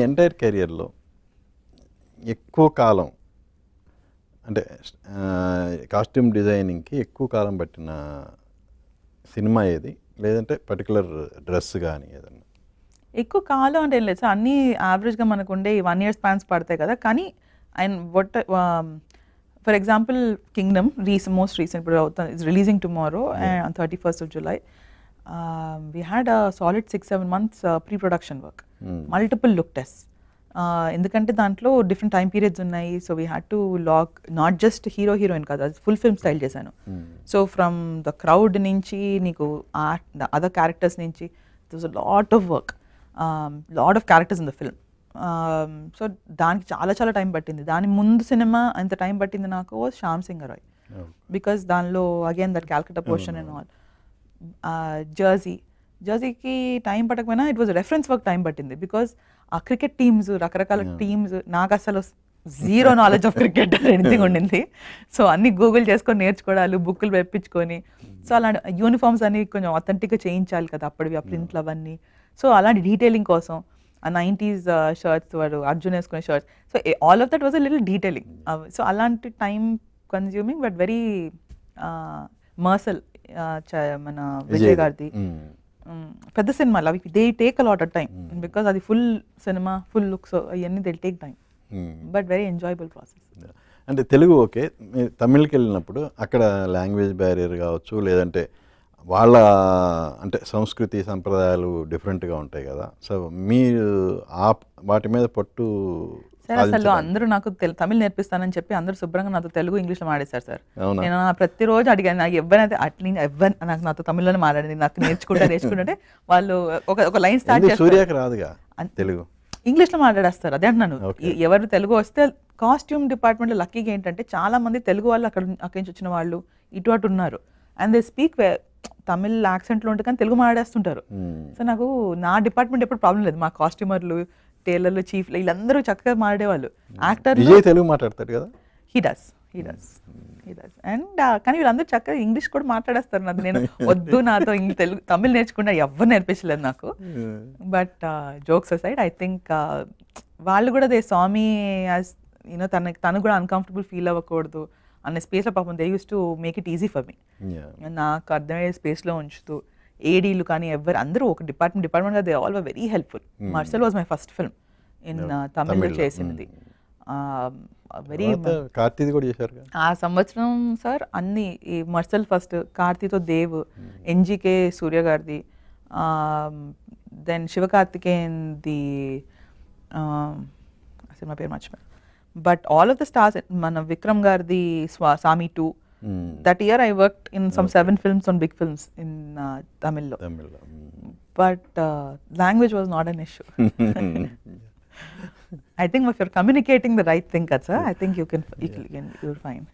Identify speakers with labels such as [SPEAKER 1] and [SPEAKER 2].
[SPEAKER 1] Entire కెరియర్లో ఎక్కువ కాలం అంటే కాస్ట్యూమ్ డిజైనింగ్కి ఎక్కువ కాలం పట్టిన సినిమా ఏది, లేదంటే పర్టికులర్ డ్రెస్ కానీ ఏదన్నా?
[SPEAKER 2] ఎక్కువ కాలం అంటే ఏం లేదు సార్, అన్నీ యావరేజ్గా మనకు ఉండే 1 year స్పాన్స్ పడతాయి కదా. కానీ and what for example Kingdom most recent ఇప్పుడు అవుతుంది, it's releasing tomorrow and 31st of July. We had a solid 6-7 months pre-production work, multiple look tests. ఎందుకంటే దాంట్లో డిఫరెంట్ టైం పీరియడ్స్ ఉన్నాయి. So we had to lock not just hero heroine కాదు, అది full film style చేశాను. So from the crowd నుంచి నీకు the other characters నుంచి there was a lot of work, lot of characters in the film. So దానికి చాలా చాలా time పట్టింది. దాని ముందు సినిమా ఎంత టైం పట్టింది నాకు శ్యామ్ సింగ్ రాయ్, బికాస్ దానిలో again that Calcutta portion and all. జర్సీకి టైం పట్టకపోయినా it was reference work time పట్టింది, బికాస్ ఆ క్రికెట్ టీమ్స్, రకరకాల టీమ్స్, నాకు అసలు zero knowledge of cricket anything ఉండింది. సో అన్ని గూగుల్ చేసుకొని నేర్చుకోవడాలు, బుక్కులు వెప్పించుకొని, సో అలాంటి యూనిఫామ్స్ అన్ని కొంచెం అథెంటిక్గా చేయించాలి కదా అప్పటివి, ఆ ప్రింట్లు అవన్నీ. సో అలాంటి డీటెయిలింగ్ కోసం ఆ 90s షర్ట్స్, వాడు అర్జున్ వేసుకునే shirts, so all of that was a little detailing. So అలాంటి time consuming but very Mersal. మన విజయ్ గారిది పెద్ద సినిమాలు అవి they take a lot of time, because అది ఫుల్ సినిమా, ఫుల్ లుక్స్, అవన్నీ they take time, but very enjoyable process.
[SPEAKER 1] అంటే Telugu okay, తమిళ్కి వెళ్ళినప్పుడు అక్కడ లాంగ్వేజ్ బ్యారియర్ కావచ్చు, లేదంటే వాళ్ళ అంటే సంస్కృతి సంప్రదాయాలు డిఫరెంట్గా ఉంటాయి కదా. సో మీరు వాటి మీద పట్టు
[SPEAKER 2] సార్, అసలు అందరూ నాకు తమిళ్ నేర్పిస్తానని చెప్పి అందరూ శుభ్రంగా నాతో తెలుగు ఇంగ్లీష్లో మాడేశారు సార్. నేను ప్రతిరోజు అడిగాను, నాకు ఎవరైతే నాకు నాతో తమిళ్లోనే మాట్లాడింది, నాకు నేర్చుకుంటే వాళ్ళు ఒక లైన్ స్టార్ట్ చేస్తారు,
[SPEAKER 1] సూర్యకి రాదుగా తెలుగు,
[SPEAKER 2] ఇంగ్లీష్లో మాట్లాడేస్తారు. అదే అంటున్నాను, ఎవరు తెలుగు వస్తే కాస్ట్యూమ్ డిపార్ట్మెంట్లో లక్కీగా ఏంటంటే చాలా మంది తెలుగు వాళ్ళు అక్కడి నుంచి వచ్చిన వాళ్ళు ఇటు అటు ఉన్నారు, అండ్ దే స్పీక్ తమిళ్ యాక్సెంట్లో ఉంటే కానీ తెలుగు మాట్లాడేస్తుంటారు. సో నాకు నా డిపార్ట్మెంట్ ఎప్పుడు ప్రాబ్లం లేదు, మా కాస్ట్యూమర్లు, టైలర్లు, చీఫ్లు వీళ్ళందరూ చక్కగా మాట్లాడేవాళ్ళు. యాక్టర్
[SPEAKER 1] తెలుగు మాట్లాడతాడు కదా, హీ డస్.
[SPEAKER 2] అండ్ కానీ వీళ్ళందరూ చక్కగా ఇంగ్లీష్ కూడా మాట్లాడేస్తారు. నాకు నేను వద్దు, నాతో తెలుగు తమిళ్ నేర్చుకుంటే ఎవరు నేర్పించలేదు నాకు. But jokes aside, I think వాళ్ళు కూడా దే స్వామి యాజ్ యూనో, తను కూడా అన్కంఫర్టబుల్ ఫీల్ అవ్వకూడదు అనే స్పేస్లో పాపం they used to make it easy for me. నాకు అర్థమయ్యే స్పేస్లో ఉంచుతూ ఏడీలు కానీ ఎవరు అందరూ ఒక డిపార్ట్మెంట్గా they all were very helpful. Mersal was my first film in Tamil చేసినది. వెరీ
[SPEAKER 1] కార్తీది కూడా చేశారు
[SPEAKER 2] ఆ సంవత్సరం సార్. అన్ని ఈ మర్సల్ ఫస్ట్, కార్తీతో దేవ్, ఎన్జికే సూర్య గారిది, దెన్ శివకార్తికేయన్ది సినిమా పేరు మర్చిపోయాను, but all of the stars, మన విక్రమ్ గారిది సామి 2. That year I worked in some 7 films on big films in Tamil. But language was not an issue. I think if you're communicating the right thing, I think you're fine.